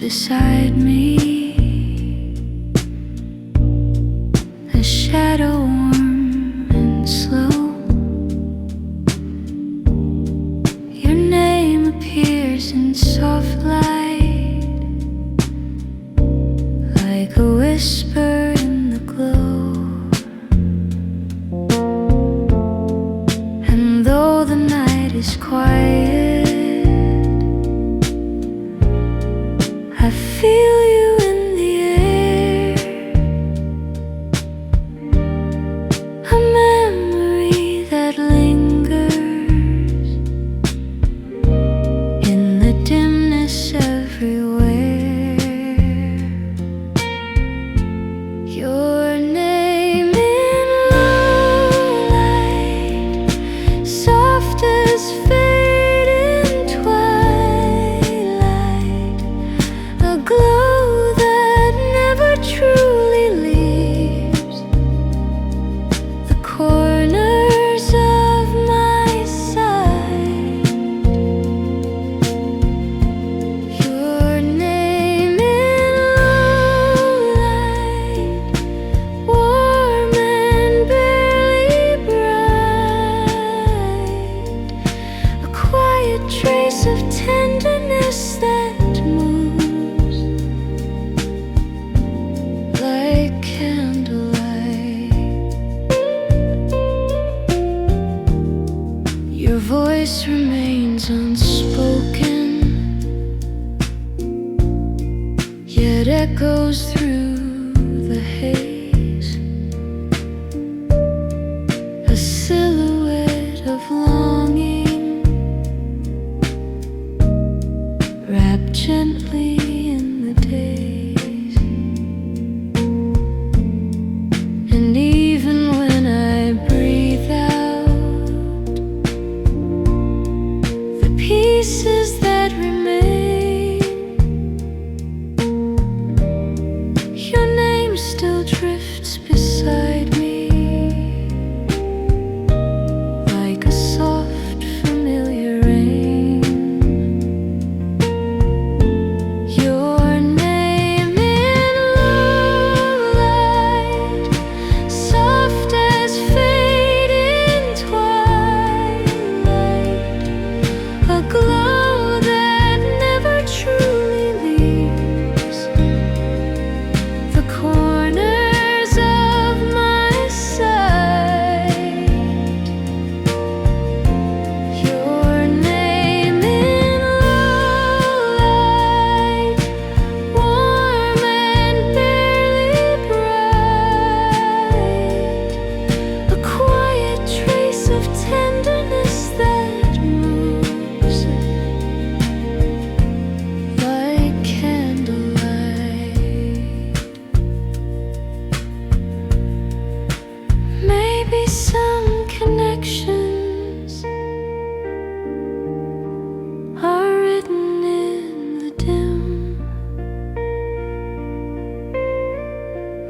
beside me, a shadow warm and slow. Your name appears in soft light, like a whisper in the glow. And though the night is quiet, I feel you in the air, a memory that lingers in the dimness everywhere. Your name in low light, soft as fading twilight, a glow that never truly leaves the corners of my sight. Your name in low light, warm and barely bright, a quiet trace of tenderness that moves like candlelight. Your voice remains unspoken, yet echoes through the haze, a silhouette of longing, wrapped gently in the days. And even when I breathe out, the pieces that remain, your name still drifts beside me, like a soft familiar rain. Your name in low light, soft as fading twilight, a glow that never truly leaves the corners of my sight. Your name in low light, warm and barely bright, a quiet trace of tenderness that moves like candlelight. Maybe some connections are written in the dim,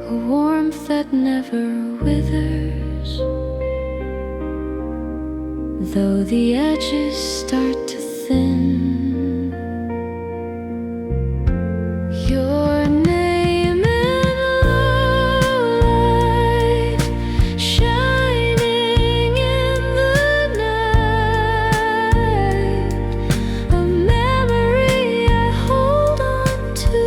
a warmth that never withers, though the edges start to thin. Your name in low light, shining in the night, a memory I hold on to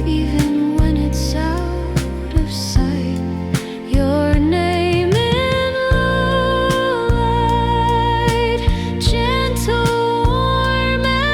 even when it's out of sight. Your name in low light, gentle, warm and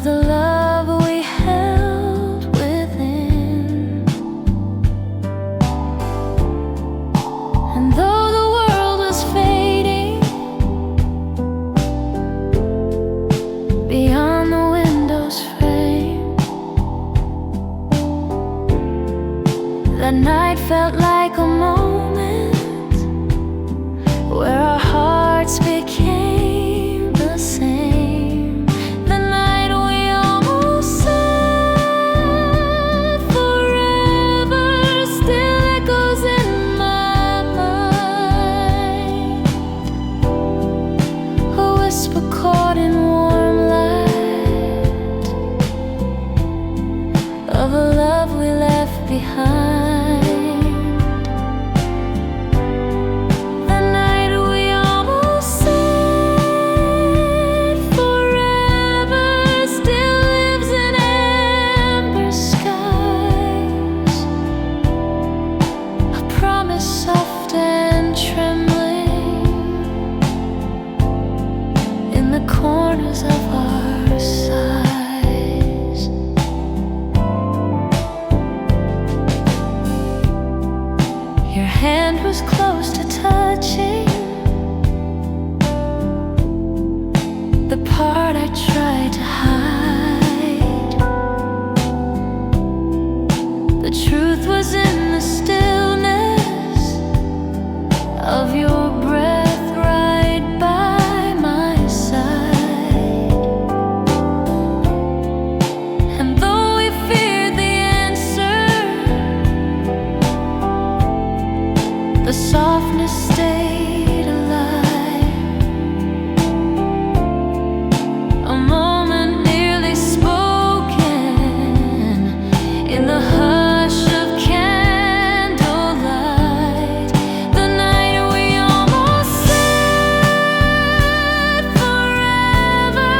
of the love we held within. And though the world was fading beyond the window's frame, that night felt like a moment where our hearts became the same. The night we almost said forever still echoes in my mind. A whisper caught in warm light of a love we left behind. Soft and trembling in the corners of our sighs. Your hand was close to touching the part I tried to hide. The truth was in the stillness of your breath right by my side. And though we feared the answer, the softness stayed alive. A moment nearly spoken in the hush of candlelight. The night we almost said forever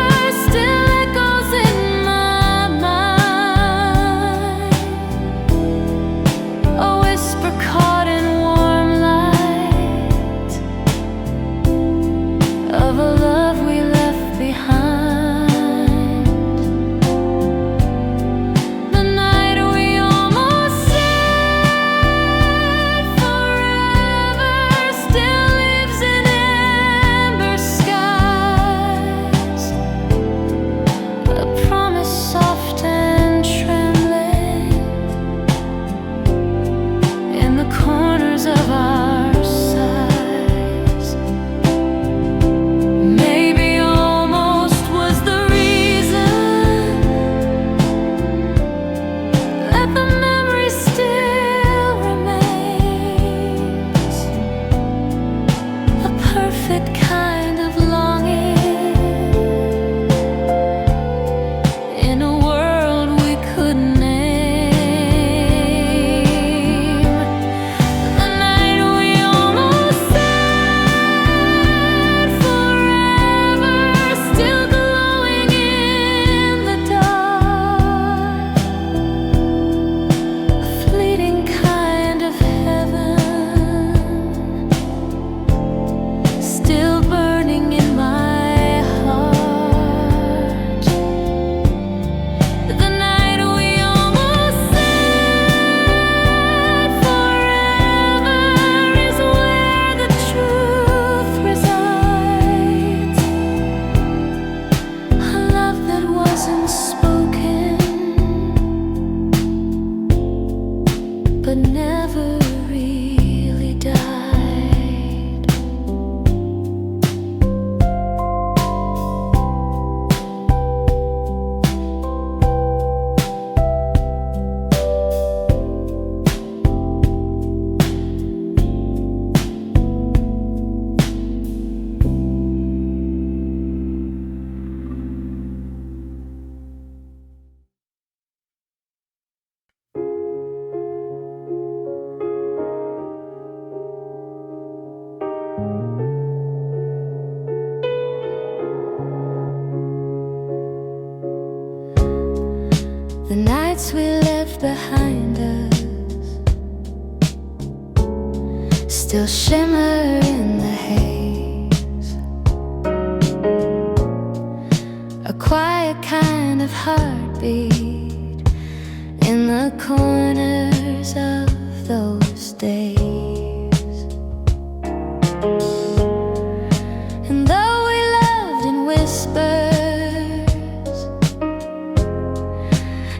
still echoes in my mind. A whisper caught in warm light of a love we left behind. The night we almost said forever still lives in amber skies. A promise soft and trembling in the corners of our sighs. Maybe almost was the reason that the memory still remains. A perfect kind of longing in a world we couldn't name. The night we almost said forever still glowing in the dark. A fleeting kind of heaven still burning in my heart. The night we almost said forever is where the truth resides. A love that wasn't spoken, but never really died. The nights we left behind us still shimmer in the haze. A quiet kind of heartbeat in the corners of those days. And though we loved in whispers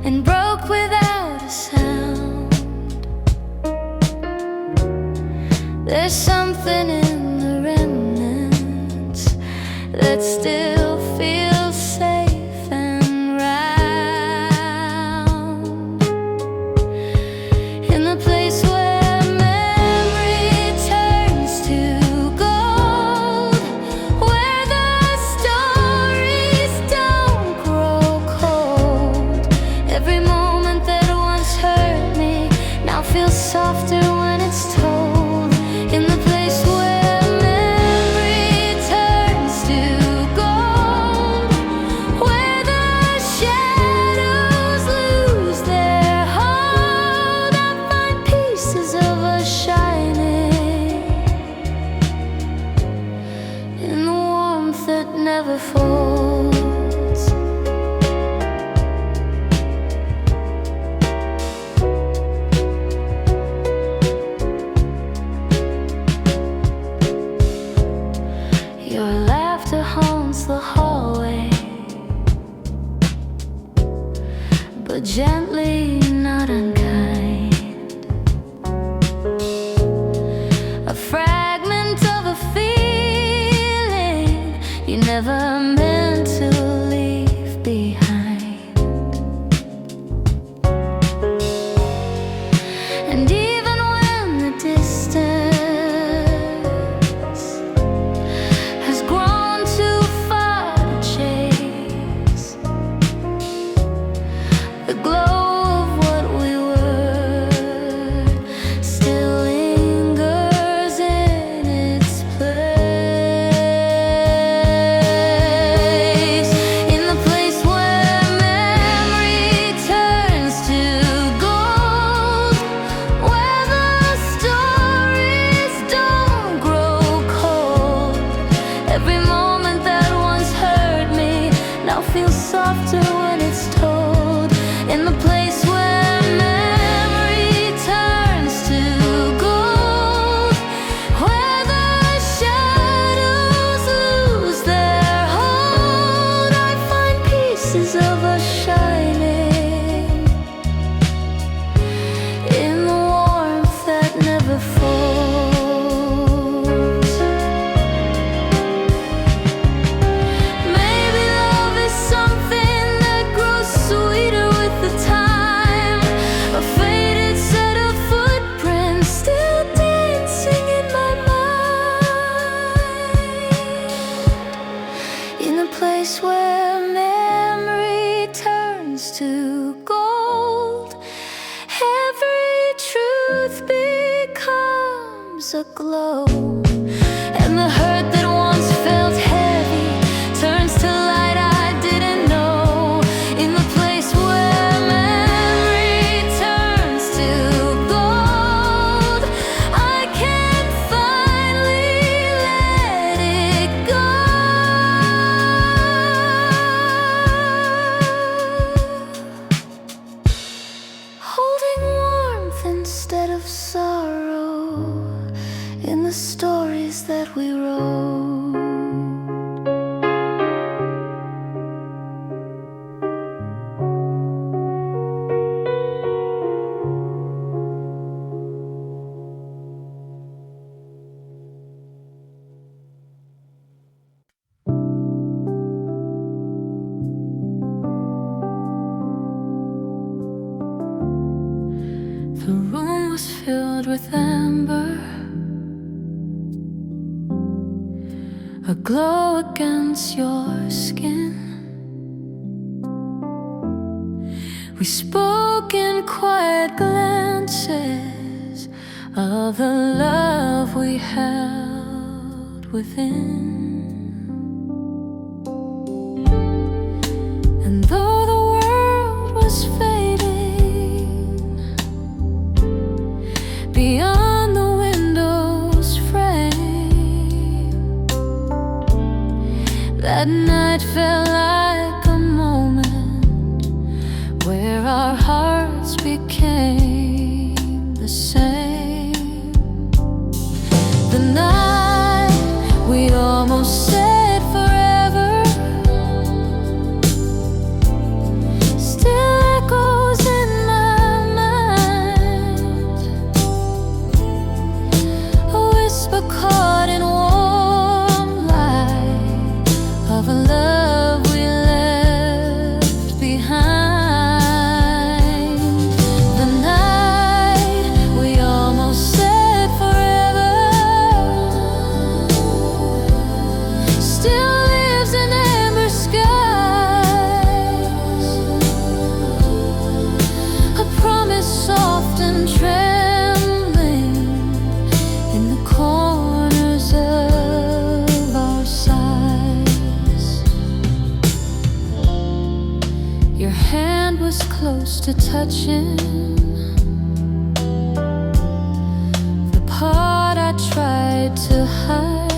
and broke without a sound, there's something in the remnants that still feels safe and round. In the place where memory turns to gold, where the stories don't grow cold. Every moment that once hurt me now feels softer when it's told. In the place where memory turns to gold, where the shadows lose their hold, I find pieces of us shining in the warmth that never folds. Your laughter haunts the hallway, but gently, not unkind. A fragment of a feeling you never meant to leave behind. And even when the distance has grown too far to chase, the glow of what we were still lingers in its place. In the place where memory turns to gold, where the stories don't grow cold. Every moment that once hurt me now feels softer when it's told. In the place where memory turns to gold, where the shadows lose their hold, I find pieces of us shining in the warmth that never folds. Maybe love is something that grows sweeter with the time, a faded set of footprints still dancing in my mind. In a place where memory turns to gold, every truth becomes a glow, and the hurt that once felt heavy turns to light I didn't know. In the place where memory turns to gold, I can finally let it go. Holding warmth instead of sorrow in the stories that we wrote. The room was filled with amber, a glow against your skin. We spoke in quiet glances of the love we held within. And though the world was fading beyond the window's frame, that night felt like a same. The night we almost said forever still echoes in my mind. A whisper caught in warm light of a love we left behind. The night we almost said forever still lives in amber skies. A promise soft and trembling in the corners of our sighs. Your hand was close to touching the part I tried to hide.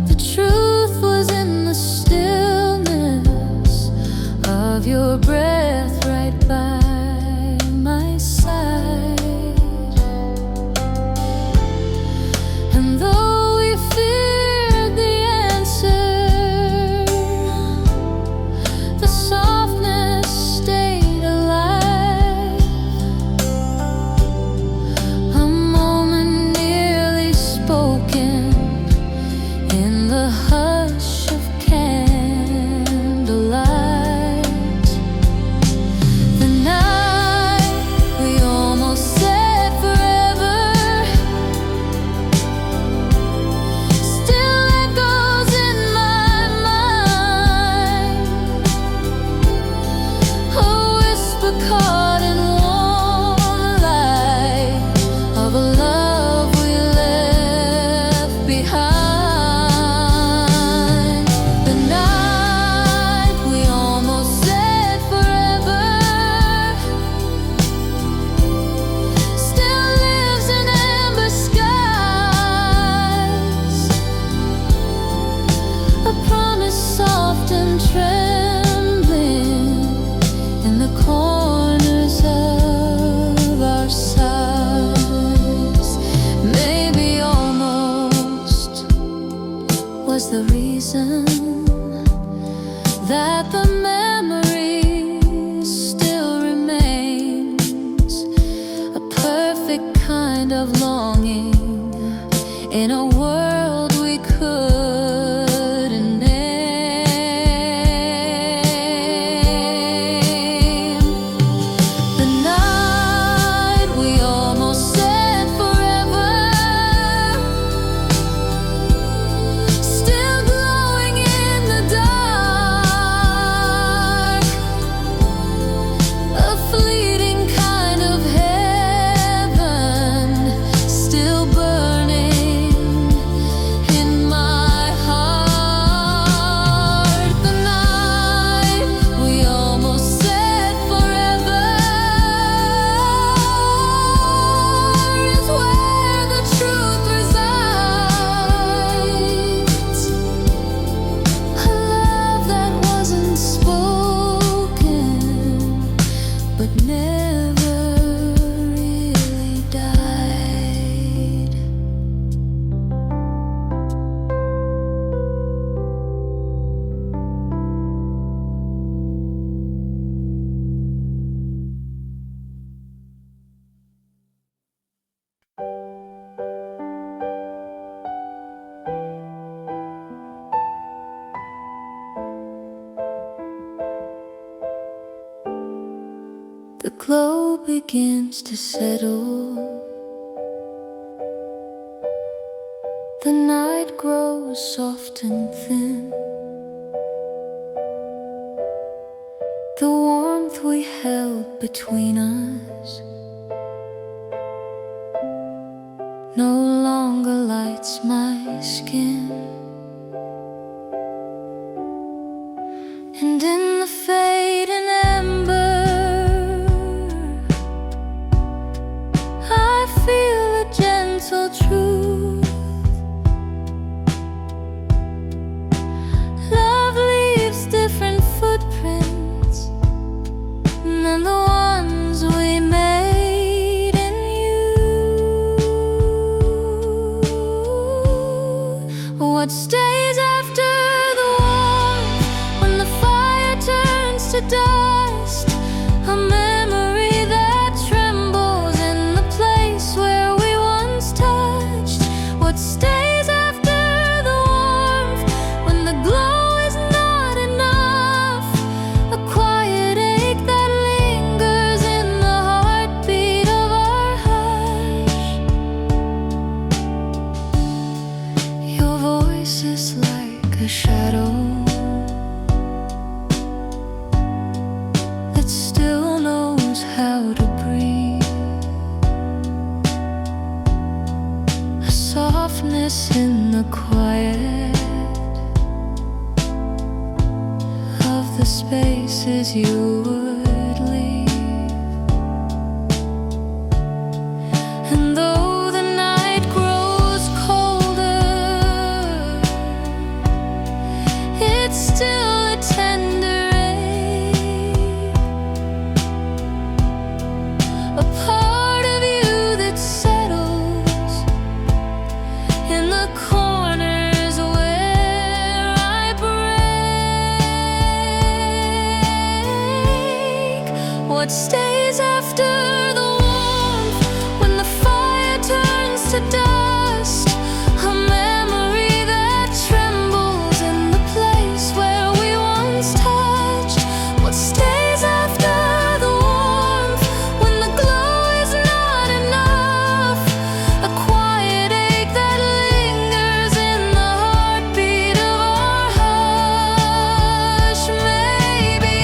The truth was in the stillness of your breath right by my side. And though we feared the answer, the softness stayed alive. A moment nearly spoken in the hush of candlelight. The night we almost said forever still echoes in my mind. A whisper caught in warm light of a love we left behind. The night we almost said forever still lives in amber skies. A promise soft and trembling in the corners of our sighs. Maybe almost was the reason that the memory still remains. A perfect kind of longing in a world we couldn't name. The night we almost said forever still glowing in the dark. A fleeting kind of heaven still burning in my heart. The night we almost said forever is where the truth resides. A love that wasn't spoken but never really died. The glow begins to settle. The night grows soft and thin. The warmth we held between us no longer lights my skin. And in the fading ember, I feel a gentle truth. Love leaves different footprints than the ones we places you would leave. And though the night grows colder, it's still a tender ache, a part of you that settles in the corners where I break. What stays after the warmth when the fire turns to dust? A memory that trembles in the place where we once touched. What stays after the warmth when the glow is not enough? A quiet ache that lingers in the heartbeat of our hush. Maybe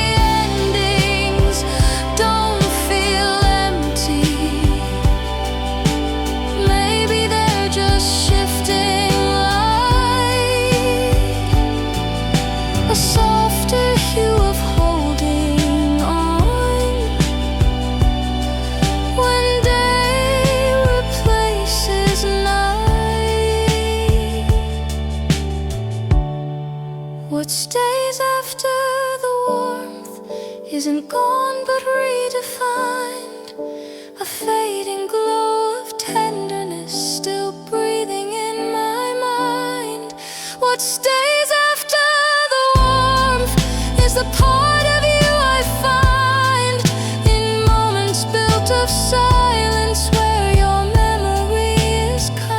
endings don't feel empty. Maybe they're just shifting light, a softer hue of holding on when day replaces night. What stays after the warmth isn't gone but redefined, a fading glow of tenderness still breathing in my mind. What stays after the warmth is the part of you I find in moments built of silence where your memory is kind.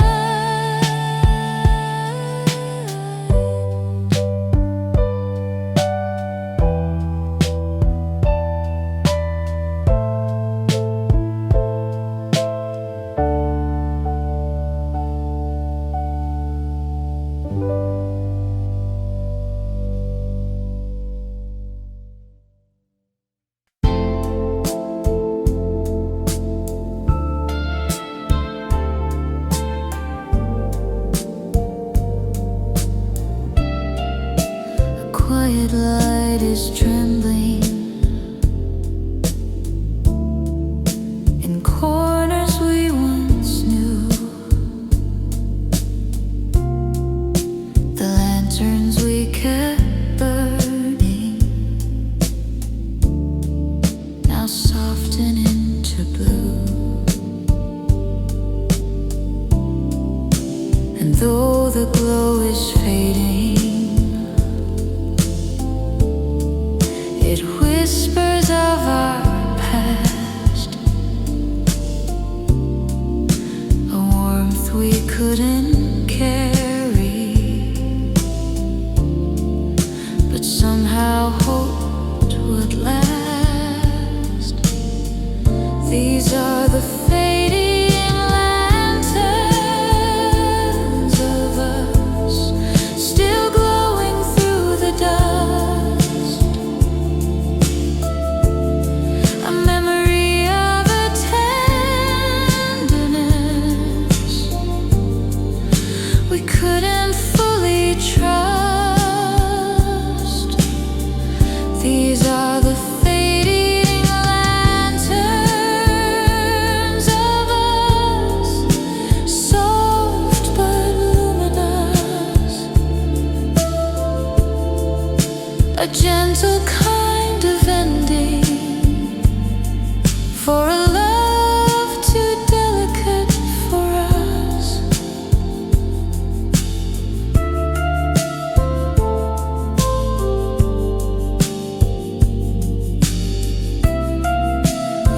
A quiet light is trembling in corners we once knew. The lanterns we kept burning now soften into blue. And though the glow is fading, it whispers of our past, a warmth we couldn't carry, but somehow hoped would last. These are the fading lanterns of us, still glowing through the dust. A memory of a tenderness we couldn't fully trust. These are the fading lanterns of us, soft but luminous, a gentle kind of ending for a love too delicate for us.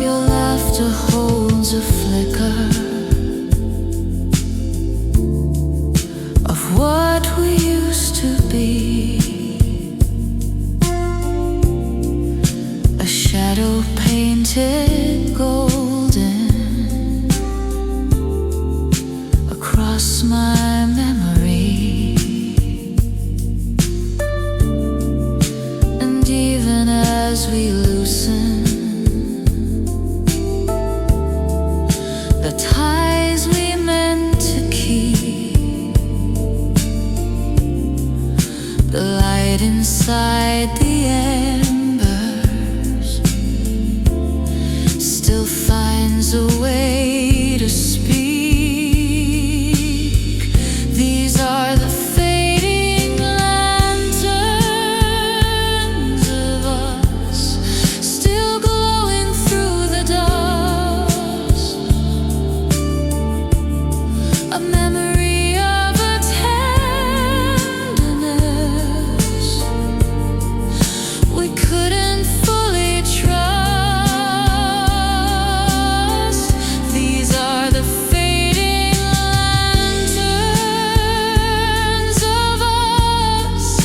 Your laughter holds a flicker of what we used to be, a shadow painted golden across my memory. And even as we loosen the ties we meant to keep, the light inside the ember still finds a way to speak. These are the fading lanterns of us, still glowing through the dust. A memory of a tenderness we couldn't fully trust. These are the fading lanterns of us,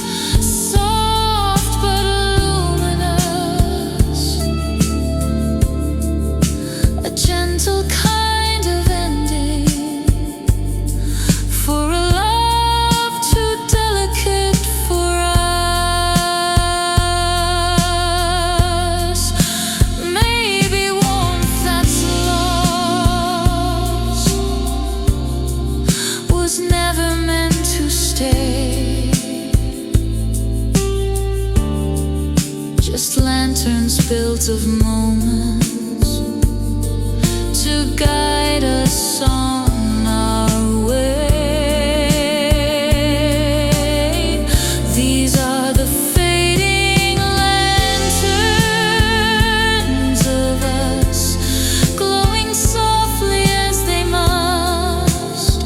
soft but luminous. A gentle kind of ending for a love too delicate for us. Maybe warmth that's lost was never meant to stay. Just lanterns built of moments to guide us on our way. These are the fading lanterns of us, glowing softly as they must.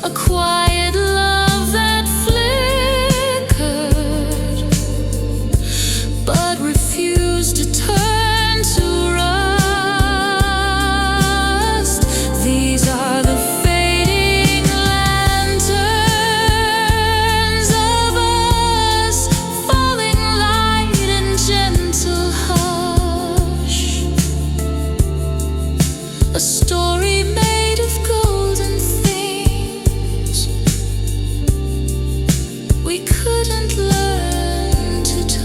A quiet love that flickered but refused to turn to rust. These are the fading lanterns of us, falling light in gentle hush. A story made of golden things we couldn't learn to touch.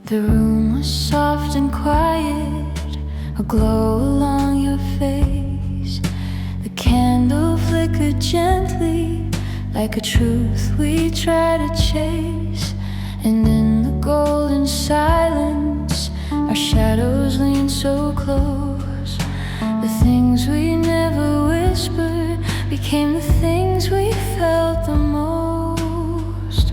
The room was soft and quiet, a glow along your face. The candle flickered gently, like a truth we try to chase. And in the golden silence, our shadows leaned so close. The things we never whispered became the things we felt the most.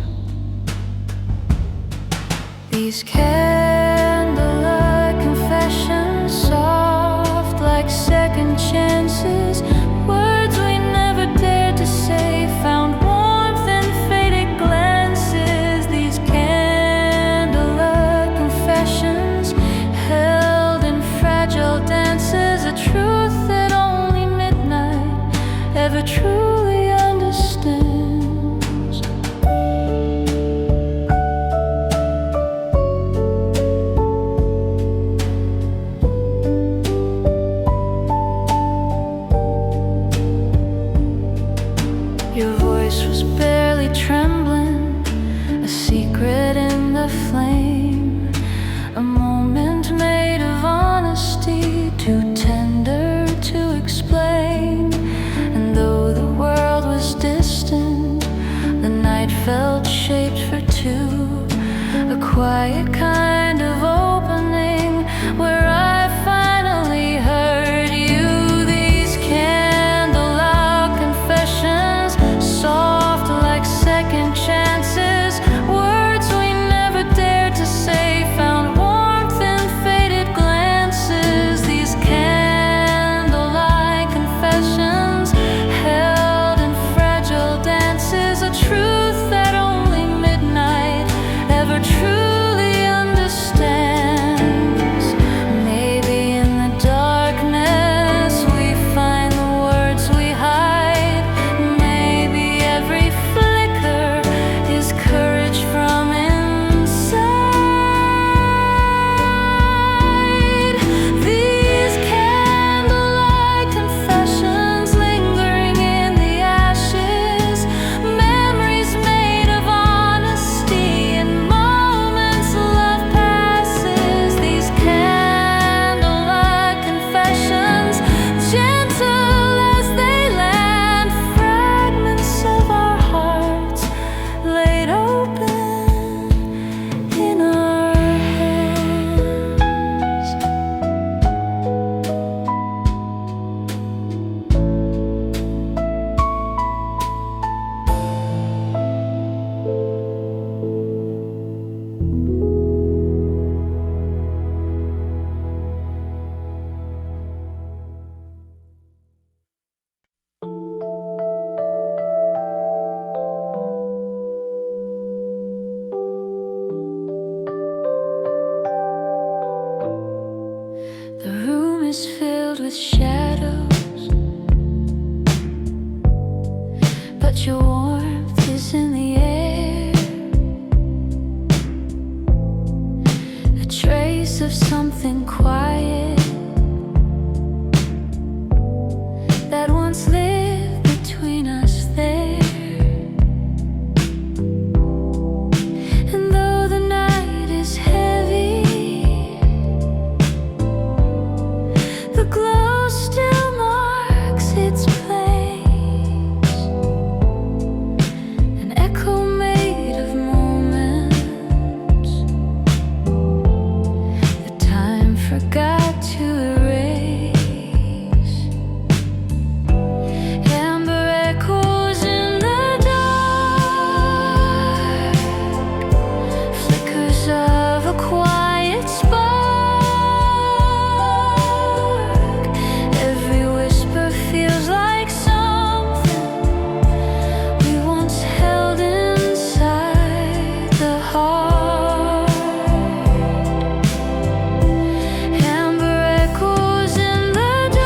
These candlelight confessions, soft like second chances. Words we never dared to say found warmth in faded glances. These candlelight confessions, held in fragile dances. A truth that only midnight ever truly understands. shadows, but your warmth is in the air. A trace of something quiet that once lived between us there. And though the night is heavy, the glow still marks its place, an echo made of moments that time forgot to erase. Amber echoes in the dark, flickers of a quiet spark. Every whisper feels like something we once held inside the heart. Amber echoes in the dark,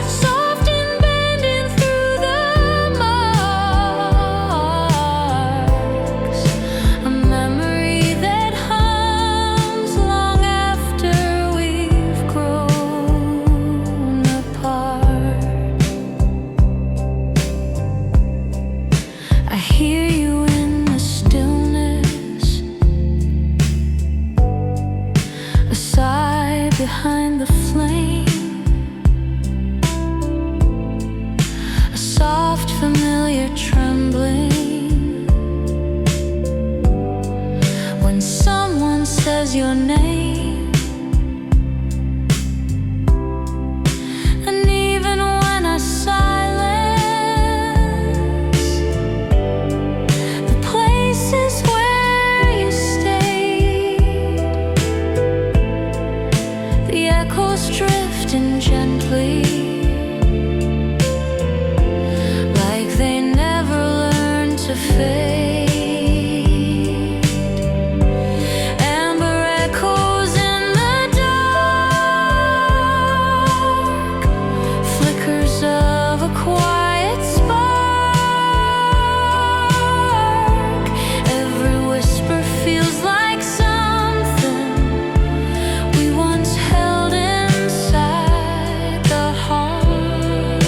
soft and bending through the marks. A memory that hums long after we've grown apart. I hear you in the stillness, a sigh behind the flame, a soft familiar trembling when someone says your name. And even when I silence the places where you stayed, the echoes drifting gently, like they never learned to fade. Amber echoes in the dark, flickers of a quiet spark. Every whisper feels like something we once held inside the heart.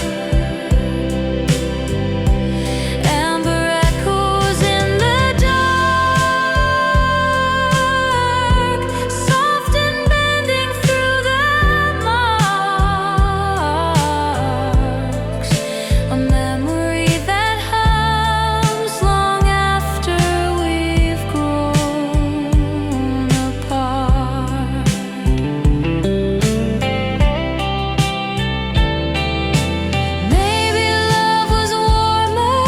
Amber echoes in the dark, soft and bending through the marks. A memory that hums long after we've grown apart. Maybe love was warmer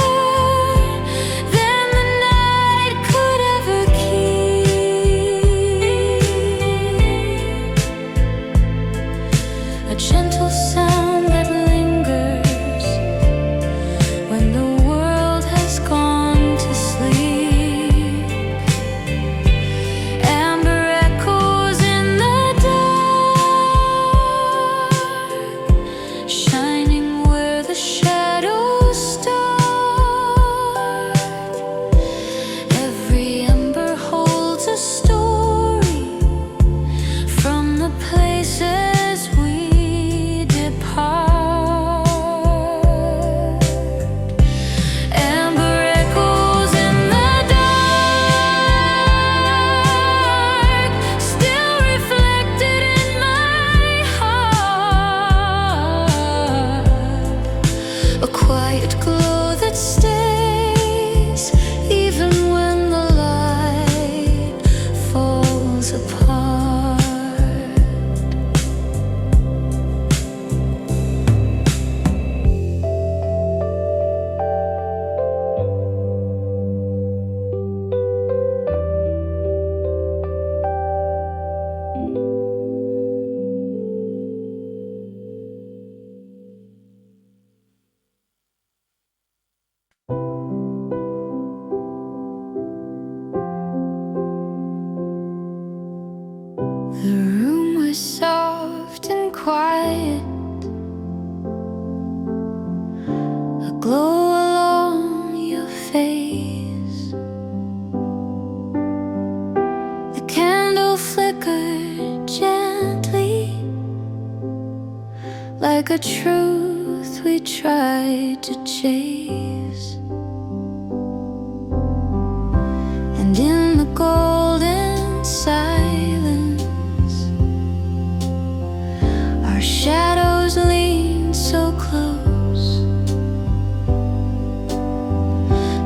than the night could ever keep, a gentle sound that lingers when the world has gone to sleep. Amber echoes in the dark, shining where the shadows start. Every ember holds a story from the places we depart. Amber echoes in the dark, still reflected in my heart. A quiet glow that stays even when the light falls apart. The room was soft and quiet, a glow along your face. The candle flickered gently, like a truth we tried to chase. And in the golden silence, our shadows leaned so close.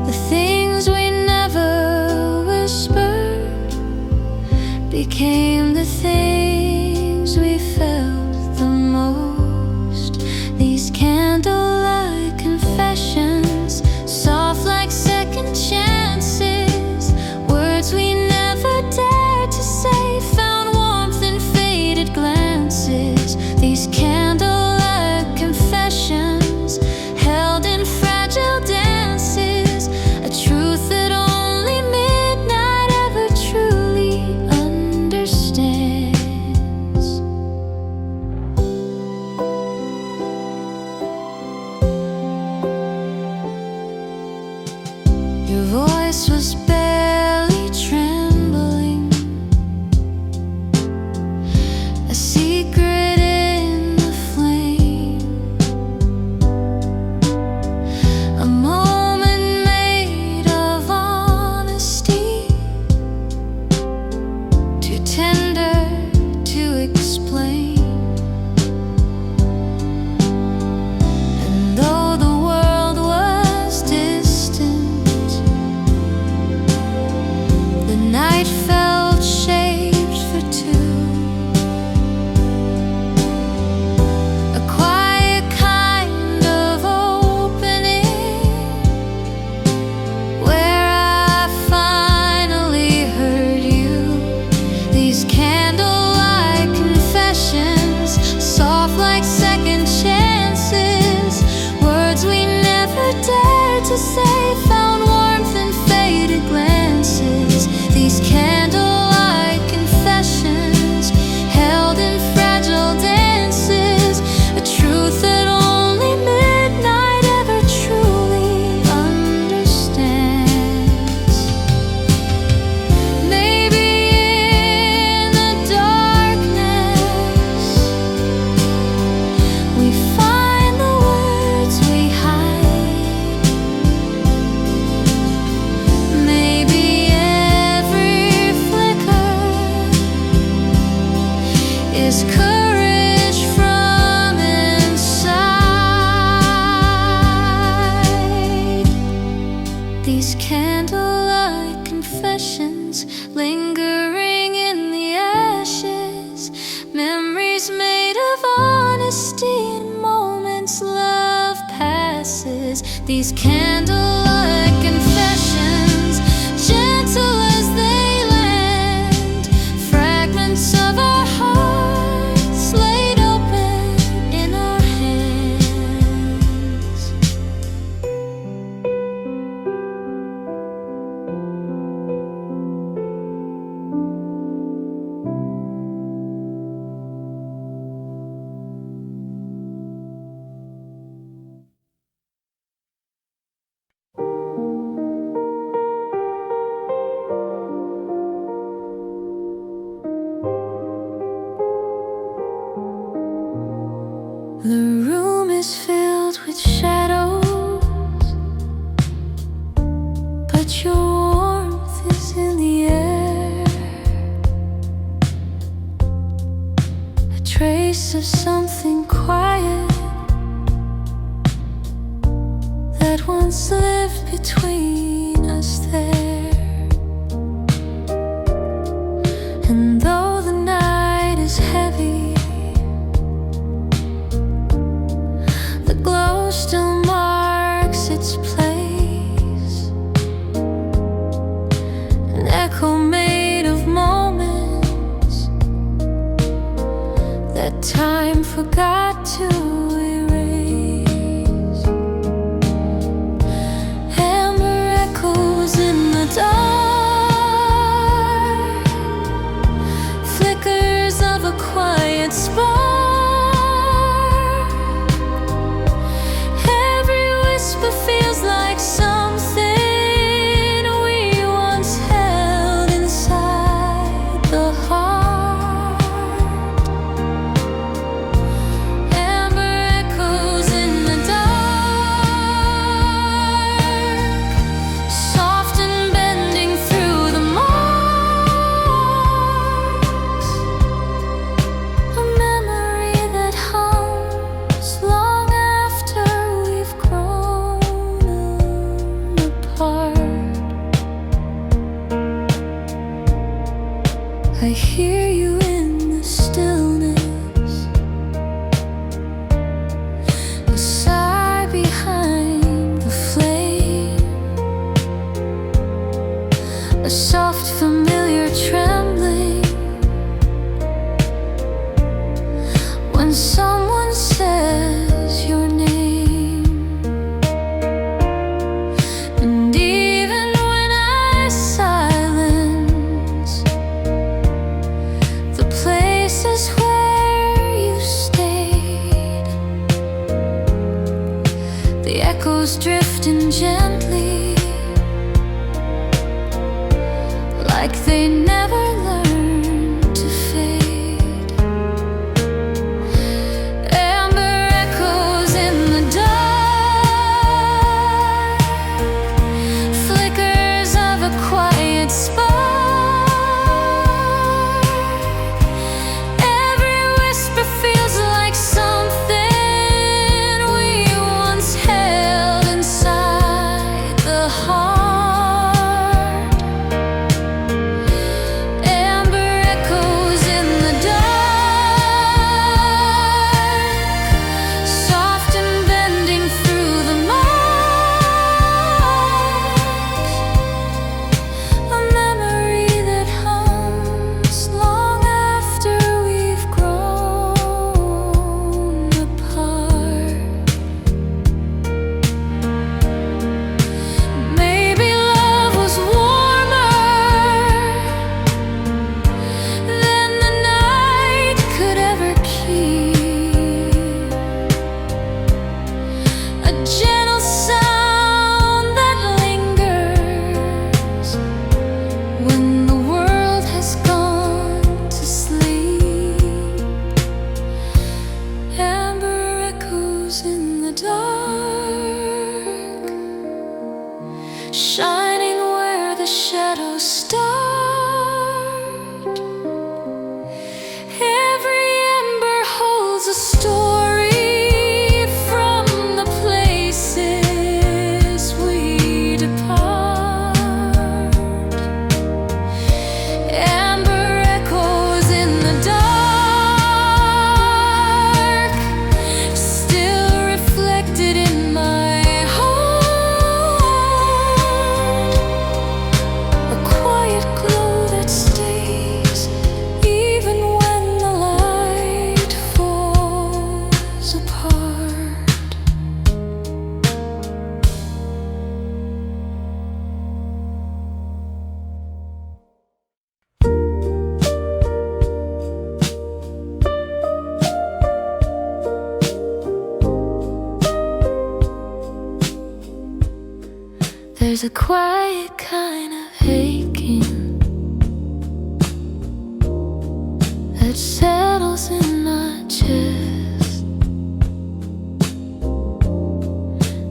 The things we never whispered became the things we felt the most. These candlelight confessions, soft like second chances, words we never dared to say, found warmth in faded glances. These candlelight confessions, held in fragile dances, a truth that only midnight ever truly understands. Your voice was barely trembling, a secret in the flame, a moment made of honesty, too tender to explain. And though the world was distant, the night felt shaped for two, a quiet kind of opening, where I finally heard you. These candlelight confessions, soft like second chances, words we never dared to say, found warmth in faded glances. These candlelight confessions, held in fragile dances, a truth that only midnight ever truly understands. Maybe in the darkness we find the words we hide. Maybe every flicker is courage from inside. These candlelight confessions, lingering in the ashes, memories made of honesty in moments love passes. These candlelight confessions, gentle as they land, fragments of our hearts laid open in our hands. The room is filled with shadows, but your warmth is in the air, a trace of something quiet that once lived between us there. And though the night is heavy, the glow still marks its place, an echo made of moments that time forgot to erase. Amber echoes in the dark, flickers of a quiet hear you in the stillness, a sigh behind the flame, a soft familiar trembling when someone says your name. And even when I silence the places where you stayed, the echoes drifting gently, like they never learned to fade. Amber echoes in the dark, flickers of a quiet spark. Every whisper feels like something we once held inside the heart. Shining where the shadows start. Every ember holds a story from the places we depart. Amber echoes in the dark, still reflected in my there's a quiet kind of aching that settles in my chest,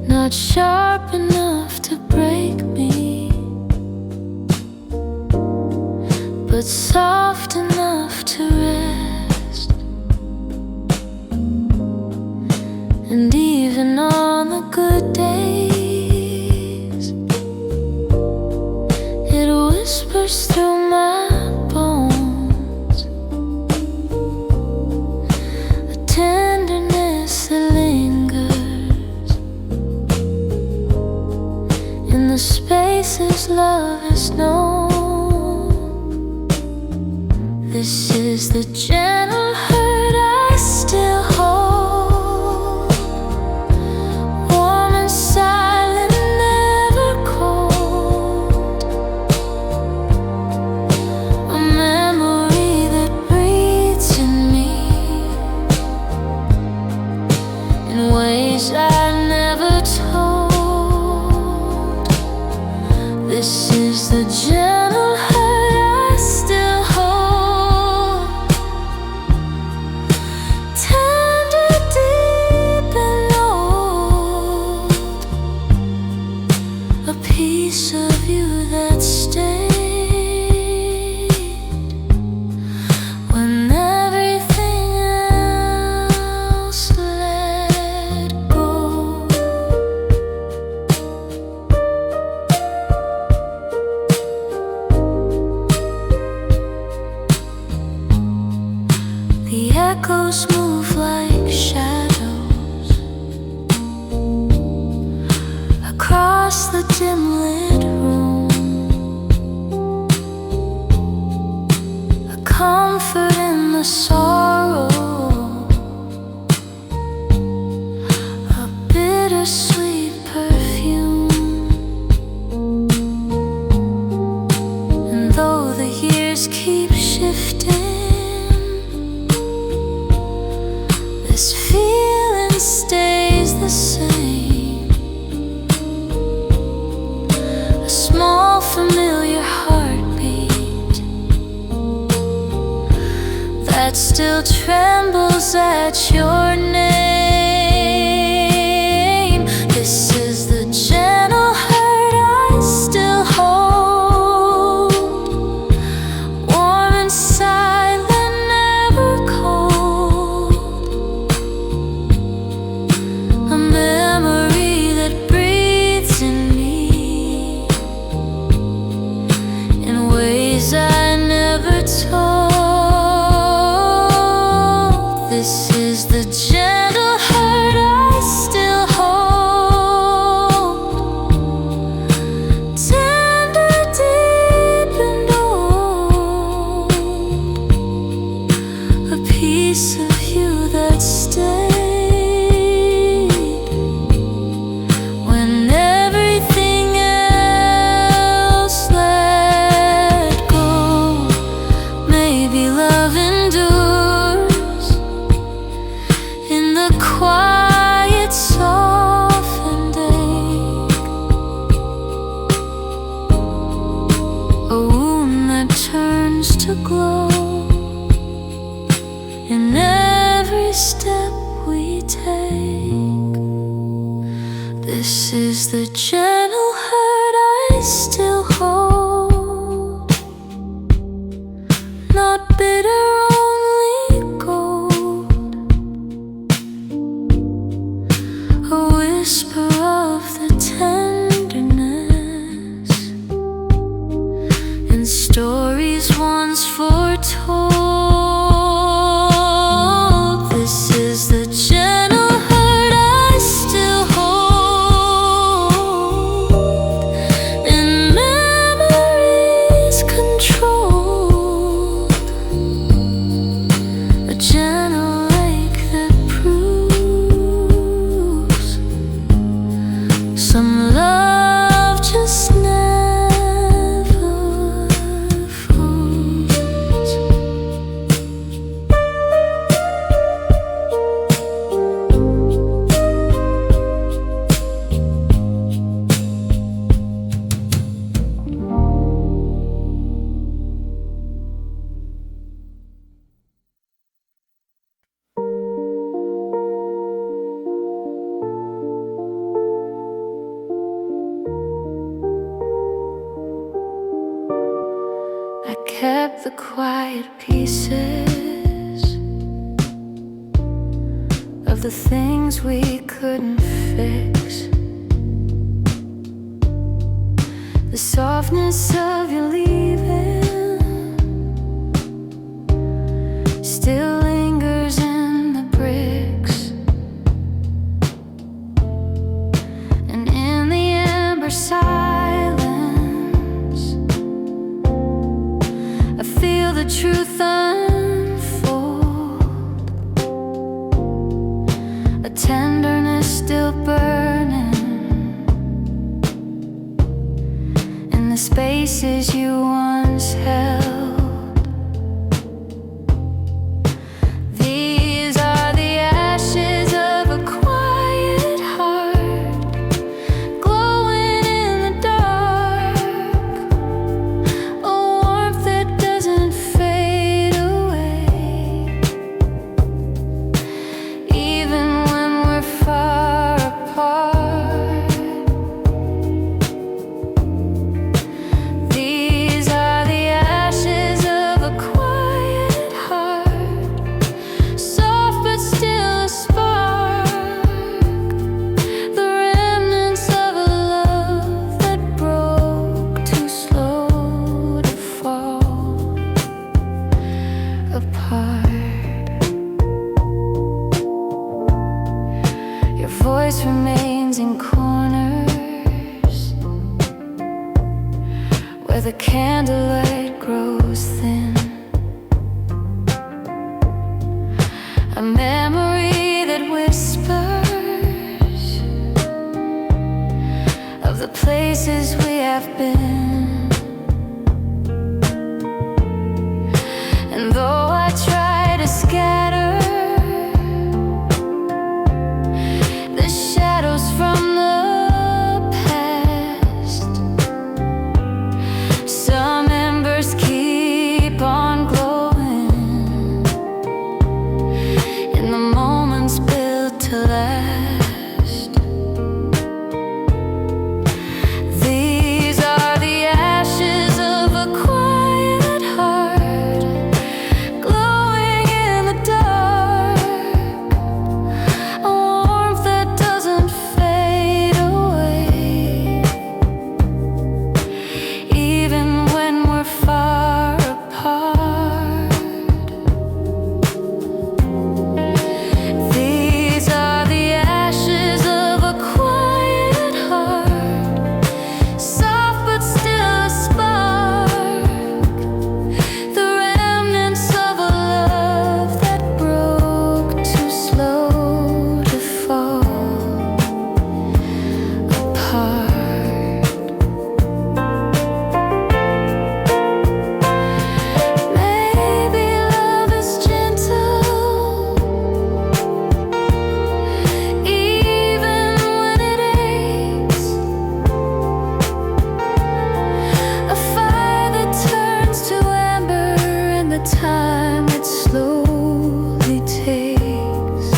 not sharp enough to break me, but soft enough to rest. And even on the good days, whispers through my bones, a tenderness that lingers in the spaces love has known. This is the gentle hurt I still hold, warm and silent, never cold. A memory that breathes in me in ways I never told. This is the gentle hurt I still hold. The echoes move like shadows across the dim-lit room, a comfort in the sorrow, a bittersweet perfume. And though the years keep shifting, this feeling stays the same. A small familiar heartbeat that still trembles at your name. This is the gentle hurt I still hold, warm and silent, never cold. A memory that breathes in me in ways I never told. This is the gentle hurt I still hold, tender, deep and old. A piece of you that stayed when everything else let go. Maybe love endures in the quiet, softened ache, a wound that turns to glow in every step we take. This is the gentle hurt I still hold, not bitter, only gold. A whisper of the tenderness in stories once foretold. This is the gentle hurt I still hold, in memories controlled. A gentle lake that proves some love just never fools. I kept the quiet pieces of the things we couldn't fix. The softness of your leaving still lingers in the bricks, and in the amber silence I feel the truth unfold, a tenderness still burning in the spaces you once held. These are the ashes of a quiet heart, glowing in the dark, a warmth that doesn't fade away, even when we're far apart. These are the ashes of a quiet heart, soft but still a spark, the remnants of a love that broke, too slow to fall apart. a memory that whispers of the places we have been. And though I try to scatter the shadows from the past, some embers keep on glowing in the moments built to last. These are the ashes of a quiet heart, glowing in the dark, a warmth that doesn't fade away, even when we're far apart. These are the ashes of a quiet heart, soft but still a spark, the remnants of a love that broke too slow to fall apart. Maybe love is gentle, even when it aches, a fire that turns to amber in the time it slowly takes.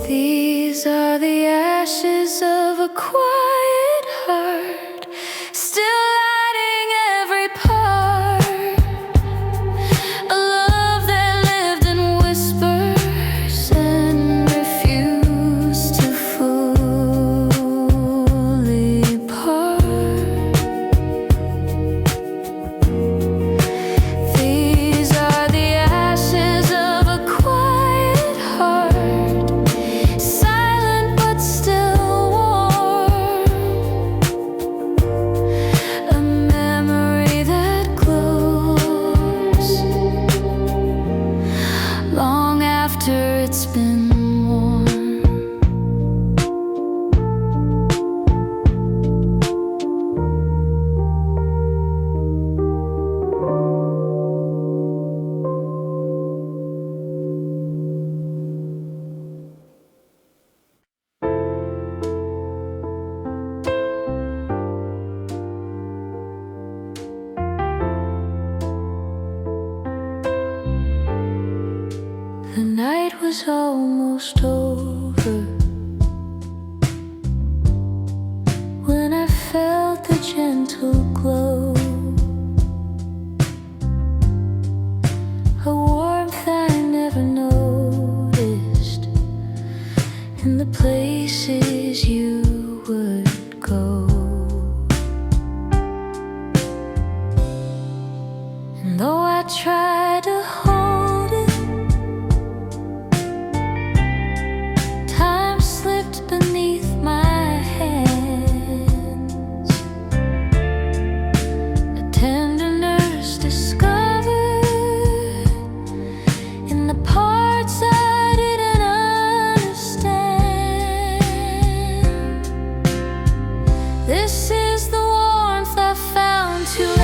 These are the ashes of a quiet heart, still lighting every part, a love that lived in whispers and refused to fully part. These are the ashes of a quiet heart, silent but still warm, a memory that glows long after it's been worn. The night was almost over when I felt the gentle glow, a warmth I never noticed in the places you would go. And though I tried to hold it, time slipped beneath my hands, a tenderness discovered in the parts I didn't understand. This is the warmth I found too late.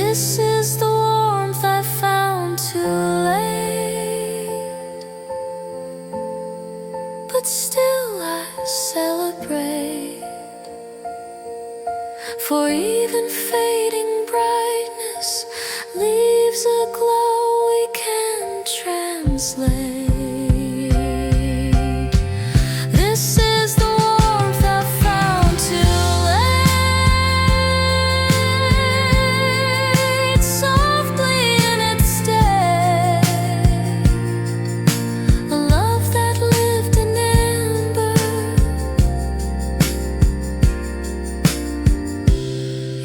This is the warmth I found too late, but still I celebrate. For even fading brightness leaves a glow we can translate. This is the warmth I found too late, softly in its stead, a love that lived in amber,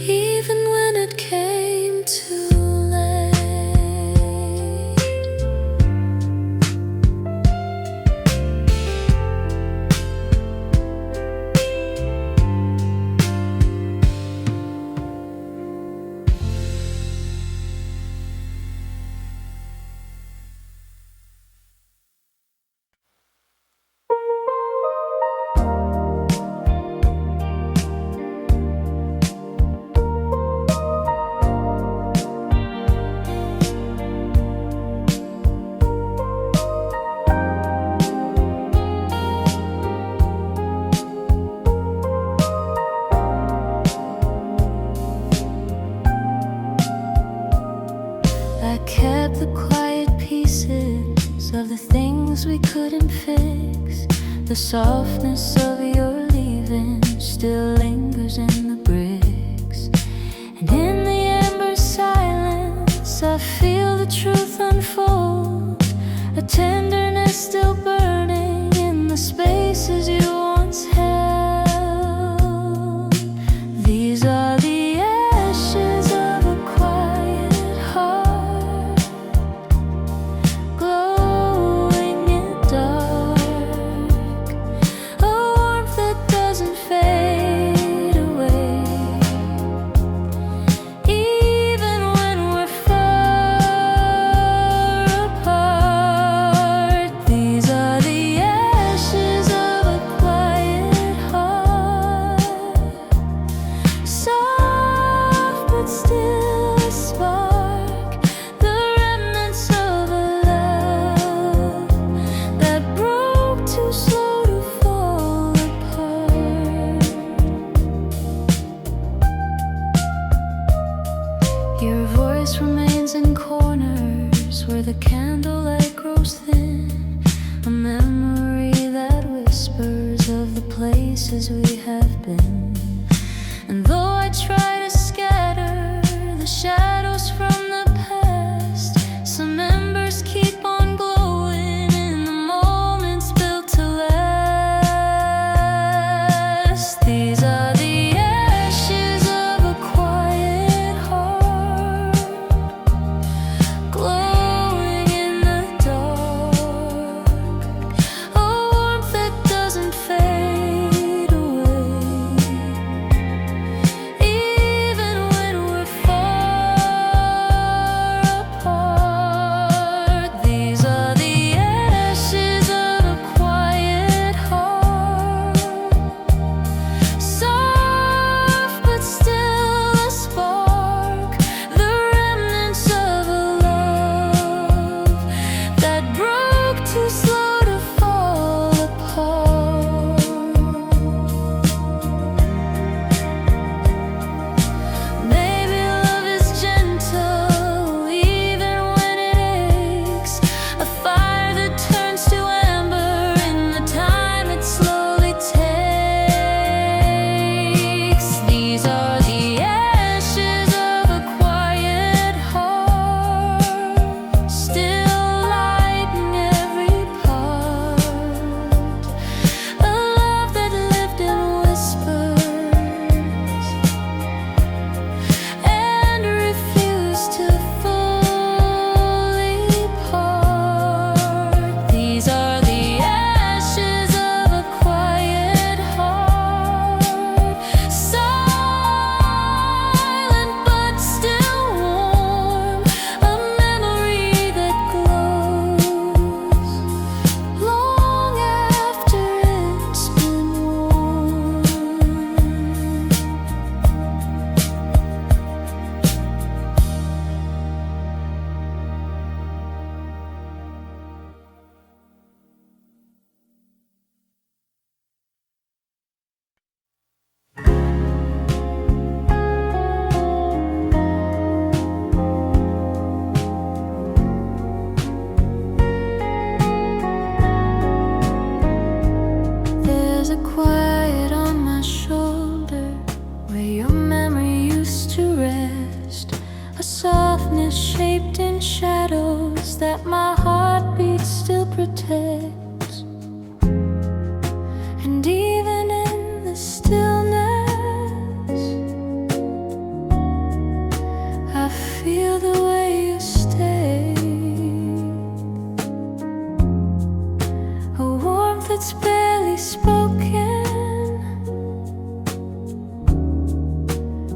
even when it came too late. I kept the quiet pieces of the things we couldn't fix. The softness of your leaving still lingers in the bricks, and in the amber silence I feel the truth unfold, a tenderness still burning in the spaces you once held. These are the ashes of a quiet heart, glowing in dark, a warmth that doesn't fade away, even when we're far apart. These are the ashes of a quiet heart, soft but still a spark, the remnants of a love that broke too slow to fall apart. Your voice remains in corners where the candlelight grows thin, a memory that whispers of the places we have been. And though I try to scatter the shadows from the past, some embers keep on glowing in the moments built to last. These are the ashes of a quiet heart, glowing in the dark, a warmth that doesn't fade away, even when we're far shaped in shadows that my heartbeat still protects. And even in the stillness, I feel the way you stay, a warmth that's barely spoken,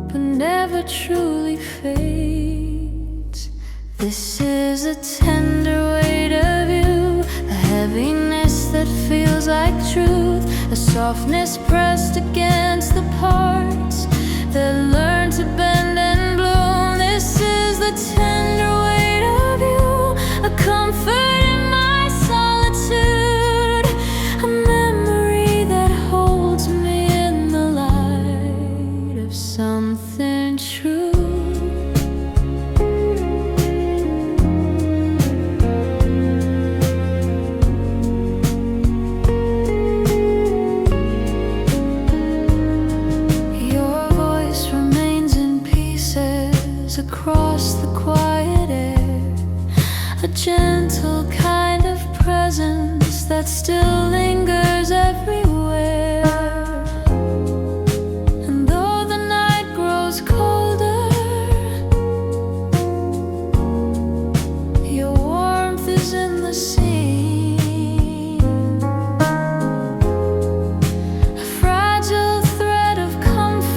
but never truly fades. This is a tender weight of you, a heaviness that feels like truth, a softness pressed against the parts that learn to bend and bloom. This is the tender weight of you, a comfort in my solitude, a memory that holds me in the light of something true. Across the quiet air, a gentle kind of presence that still lingers everywhere. And though the night grows colder, your warmth is in the scene, a fragile thread of comfort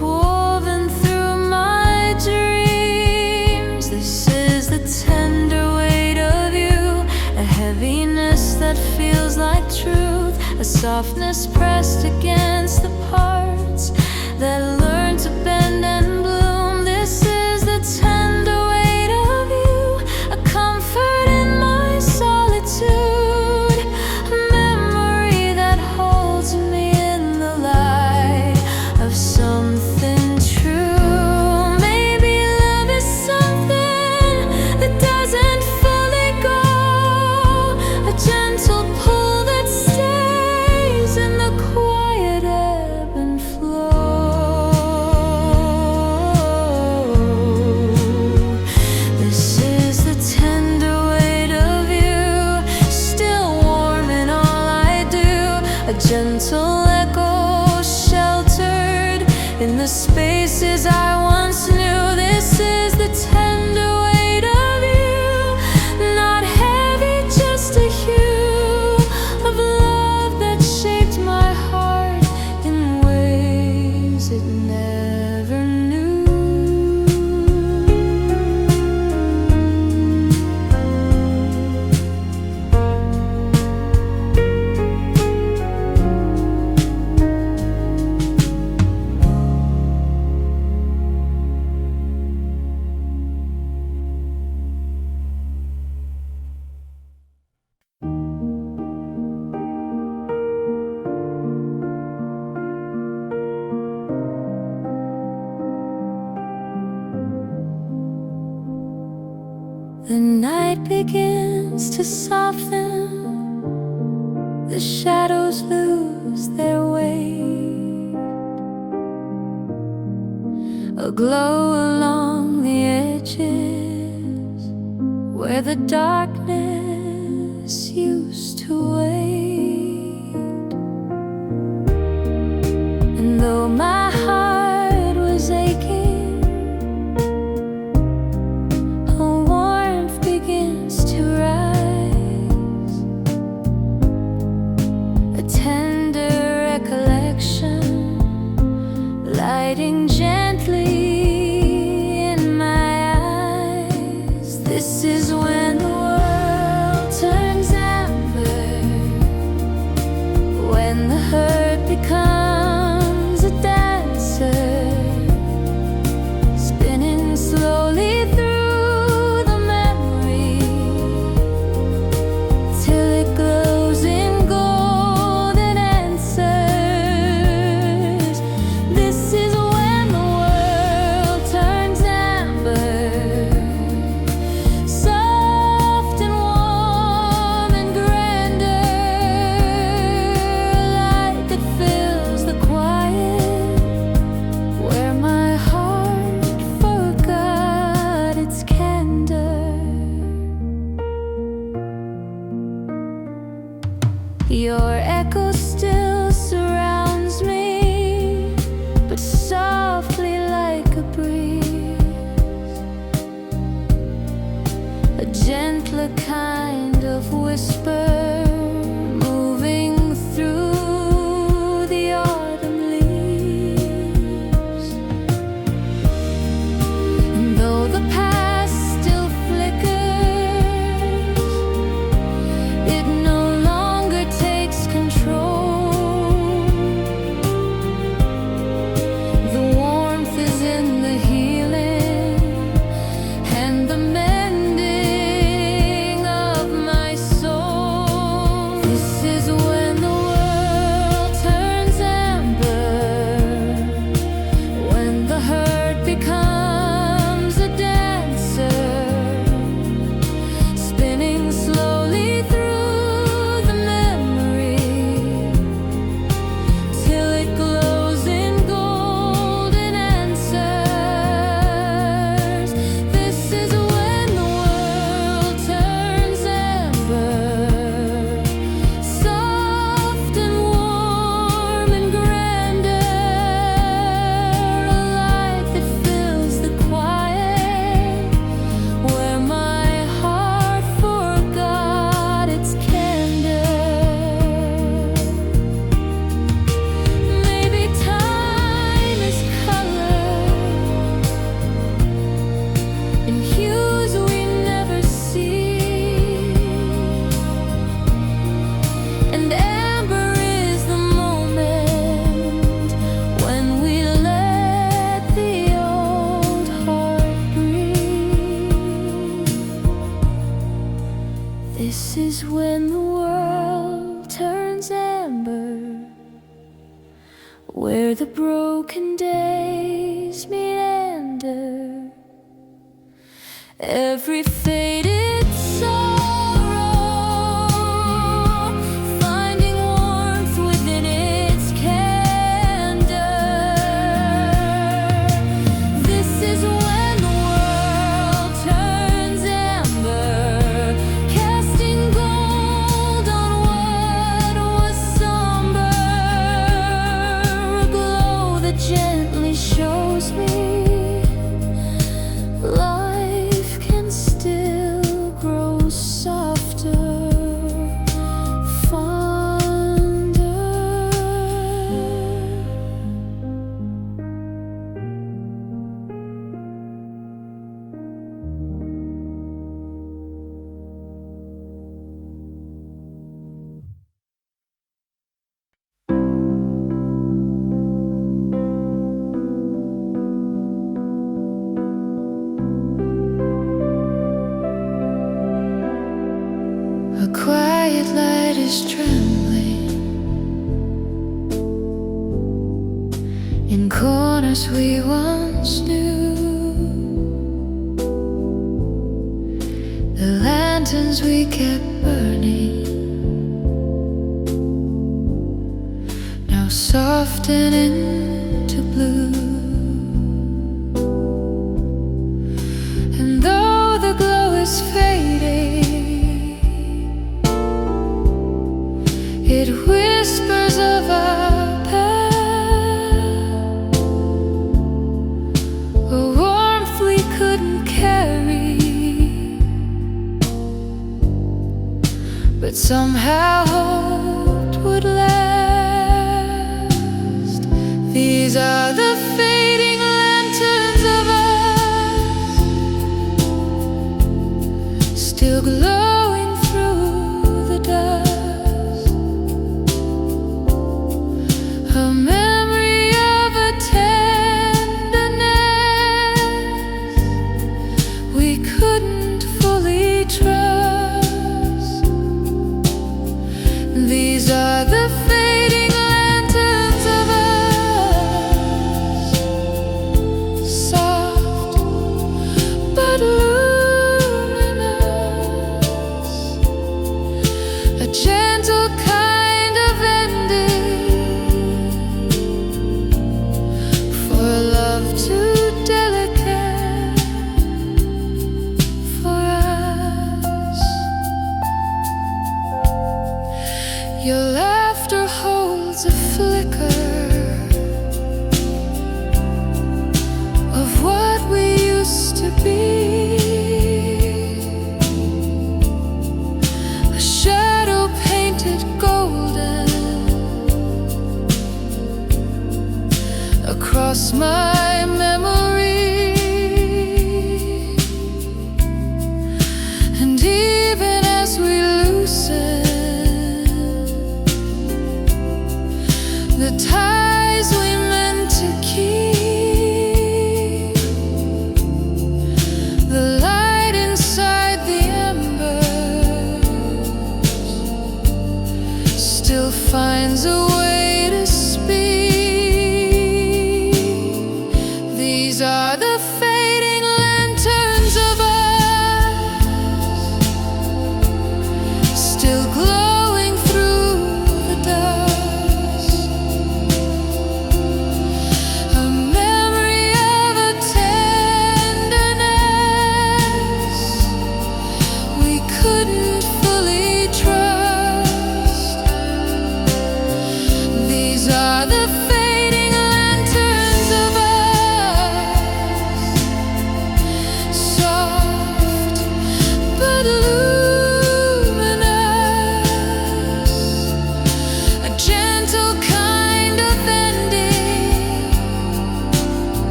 woven through my dreams. This is the tender weight of you, a heaviness that feels like truth, a softness pressed against the parts that learn to bend and bloom. This is the tender weight of you, a comfort in my solitude, a memory that holds me in the light of something true. Maybe love is something that doesn't fully go, a gentle pull that stays in the quiet ebb and flow. This is the tender weight of you, still warm in all I do, a gentle echo sheltered in the spaces I once knew. This is the tender weight of you, not heavy, just a hue of love that shaped my heart in ways it never knew. The night begins to soften, the shadows lose their weight, a glow along the edges where the darkness used to wait. And though my heart was aching, begins to rise, a tender recollection lighting gently in my eyes. This is when the world turns amber, when the hurt becomes a dancer, spinning slowly through when the a kind of whisper moving through the autumn leaves. And though the past still flickers, it no longer takes control. The warmth is in the healing and the mending of my soul. This is when the world turns amber, when the hurt becomes a dancer, spinning slowly through the memory till it glows in golden answers. This is when the world turns amber, soft and warm and grander, a light that fills the quiet where my heart forgot its candor. Maybe time is color in hues we never see, and amber is the moment when we let the old heart breathe. This is when the world turns amber, where the broken days meander, every faded sorrow finding warmth within its candor. This is when the world turns amber, casting gold on what was somber, a glow that gently shows me life can still grow softer, fonder. A quiet light is trembling in corners we once knew. The lanterns we kept burning now soften into blue. And though the glow is fading, it whispers of our past, a warmth we couldn't carry, but somehow hoped would last. These are the fading lanterns of us, still glowing through the dust. A memory of a tenderness we couldn't fully trust. These are the fading lanterns of us, soft but luminous, a gentle kind of ending for a love too delicate for us. Your laughter holds a flicker of what we used to be.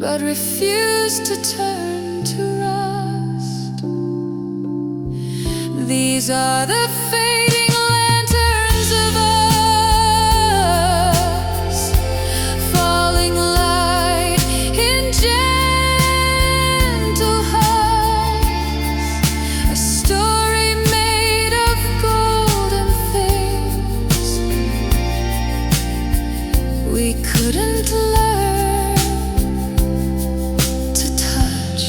but refuse to turn to rust. These are the fading lanterns of us, falling light in gentle hugs, a story made of golden things we couldn't learn to touch.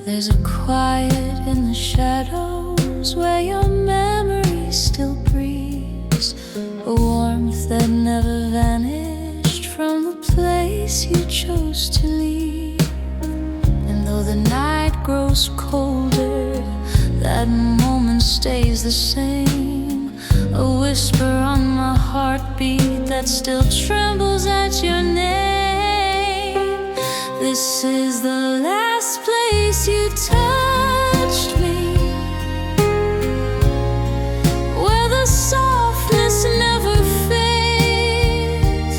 There's a quiet in the shadows where your memory still breathes, a warmth that never vanished from the place you chose to leave. And though the night grows colder, that moment stays the same, a whisper on my heartbeat that still trembles at your name. This is the last place you touched me, where the softness never fades,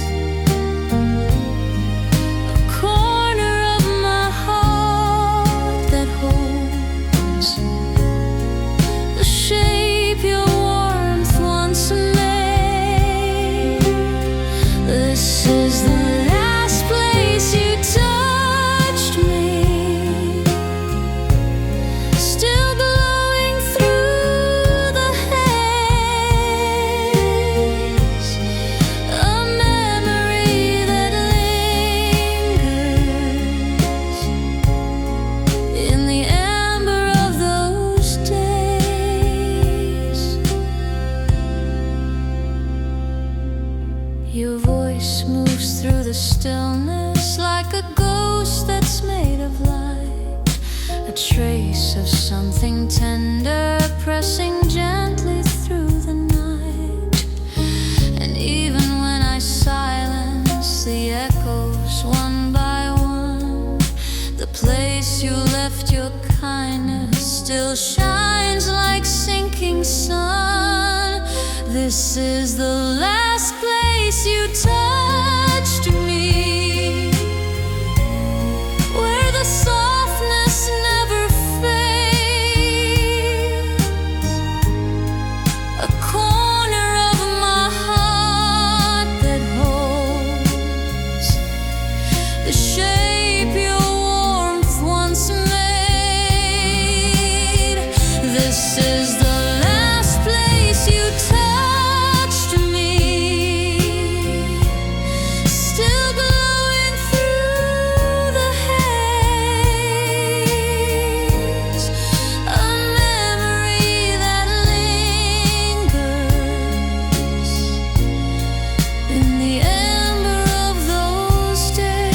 a corner of my heart that holds the shape your warmth once made. This is the last place you touched me, still glowing through the haze, a memory that lingers in the amber of those days. Your voice moves through the stillness like a ghost that's made of light, a trace of something tender pressing gently through the night. And even when I silence the echoes one by one, the place you left your kindness still shines like sinking sun. This is the last place you touched me, where the softness never fades, a corner of my heart that holds the shape your warmth once made. This is the last place you touched me, still glowing through the haze, a memory that lingers in the amber of those days.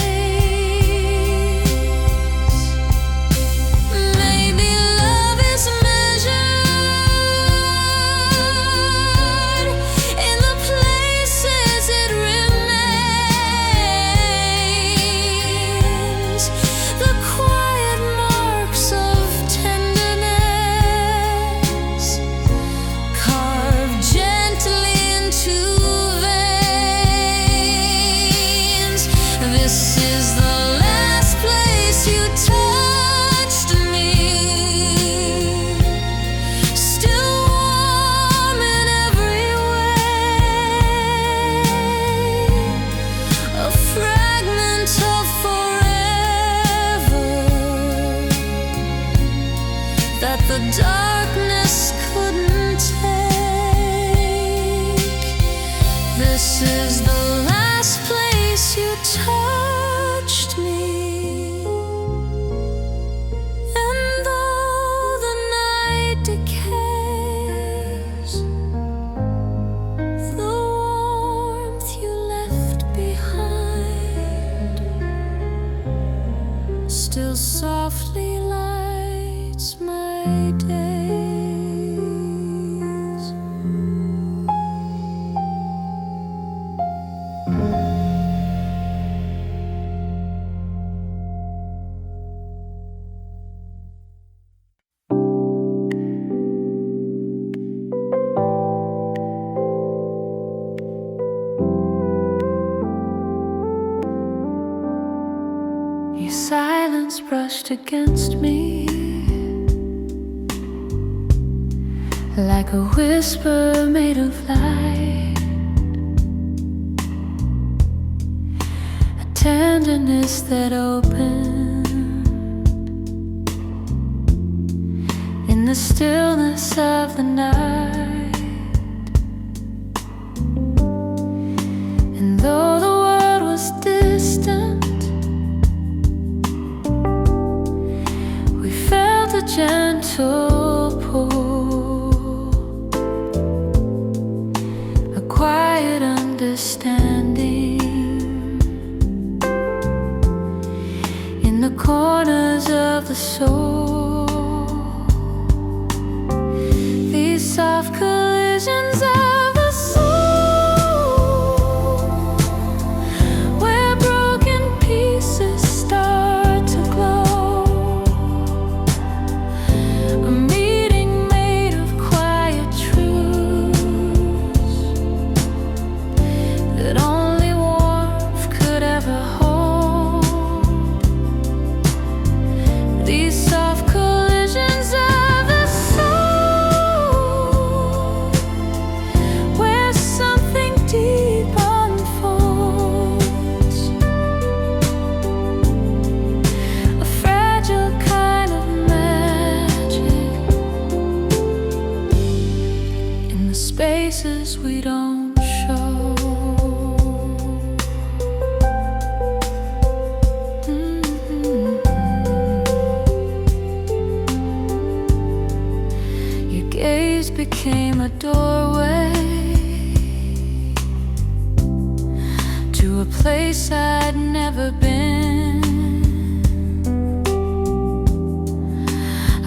Maybe love is measured in the places it remains, the quiet marks of tenderness carved gently into veins. This is the last place you touched me, still warm in every way, a fragment of forever that the darkness couldn't take. This is the last place you touched me. And though the night decays, the warmth you left behind still softly brushed against me, like a whisper made of light, a tenderness that opened in the stillness of the night. And though the world was distant, we felt a gentle pull, a quiet understanding in the corners of the soul. These soft collisions of the soul, where broken pieces start to glow, a meeting made of quiet truths that only warmth could ever hold. These soft collisions of the soul, where something deep unfolds, a fragile kind of magic in the spaces we don't show. Your gaze became a doorway to a place I'd never been,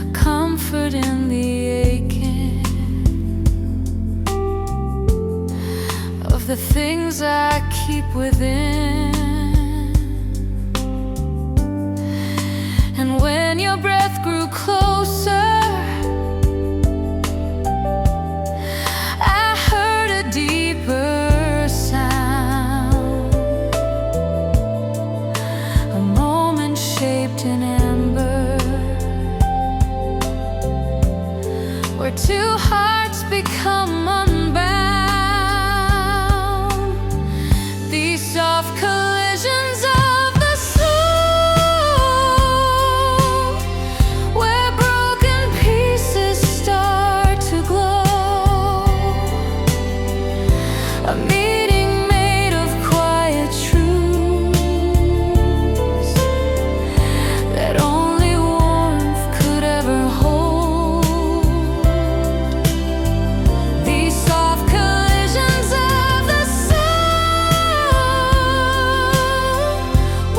a comfort in the aching of the things I keep within. And when your breath grew closer, I heard a deeper sound, a moment shaped in amber, where two hearts become unbound. These soft collisions of the soul, where broken pieces start to glow, a meeting made of quiet truths that only warmth could ever hold. These soft collisions of the soul,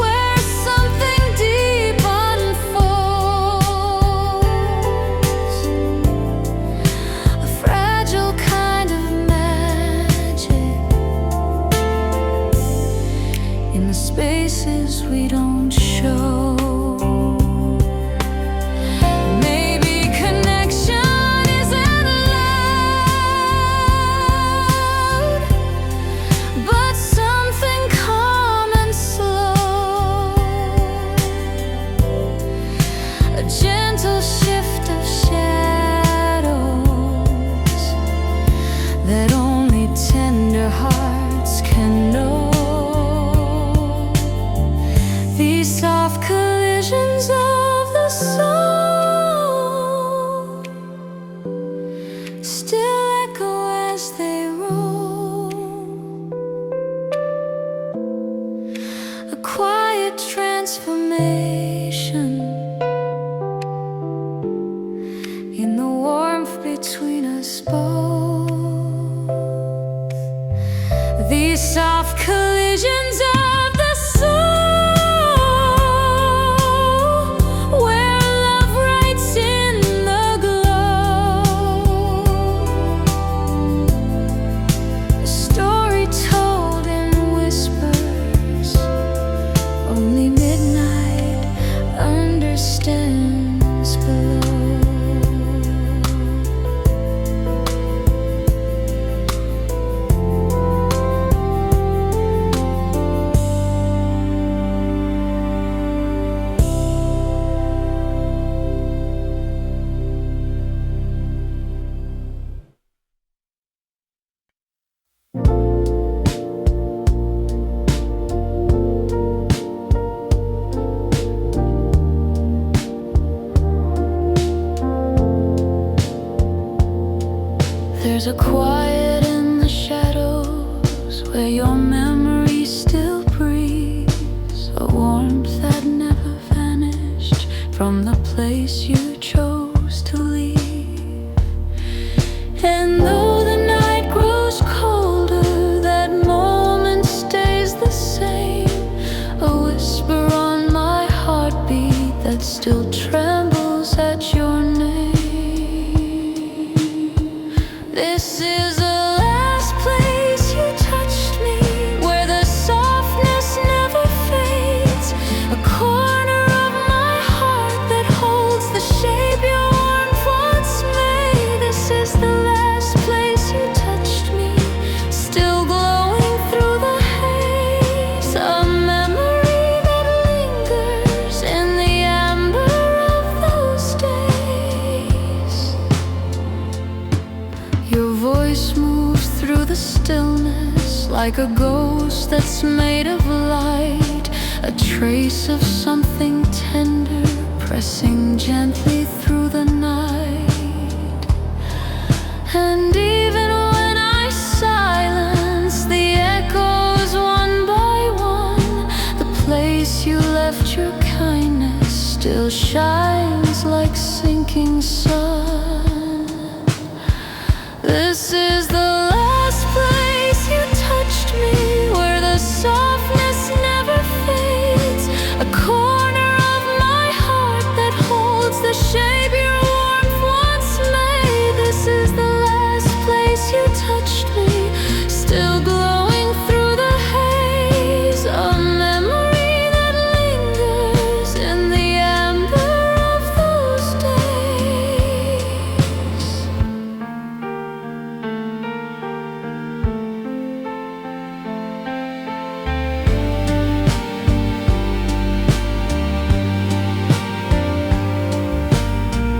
where something deep unfolds, a fragile kind of magic in the spaces we don't show. Maybe connection isn't loud, but something calm and slow, a gentle shift of shadows that only tender hearts can know. These soft collisions of the soul still echo as they roll, a quiet transformation in the warmth between us both. These soft collisions of the soul, where love writes in the glow, a story told in whispers only midnight understands below. There's a quiet in the shadows where your memory still breathes, a warmth that never vanished from the place you chose to leave. And though the night grows colder, that moment stays the same, a whisper on my heartbeat that still trembles at your name. This is the last place you touched me, where the softness never fades, a corner of my heart that holds the shape your warmth once made. This is the last place you touched me, still glowing through the haze, a memory that lingers in the amber of those days. Your voice moves through the stillness like a ghost that's made of light, a trace of something tender pressing gently through the night. And even when I silence the echoes one by one, the place you left your kindness still shines like sinking sun. This is the last place you touched me, where the softness never fades, a corner of my heart that holds the shape your warmth once made. This is the last place you touched me, still glowing through the haze, a memory that lingers in the amber of those days.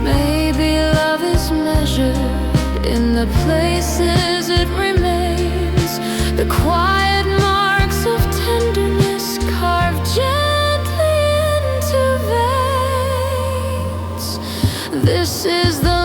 Maybe love is measured in the places it remains, the quiet marks of tenderness carved gently into veins. This is the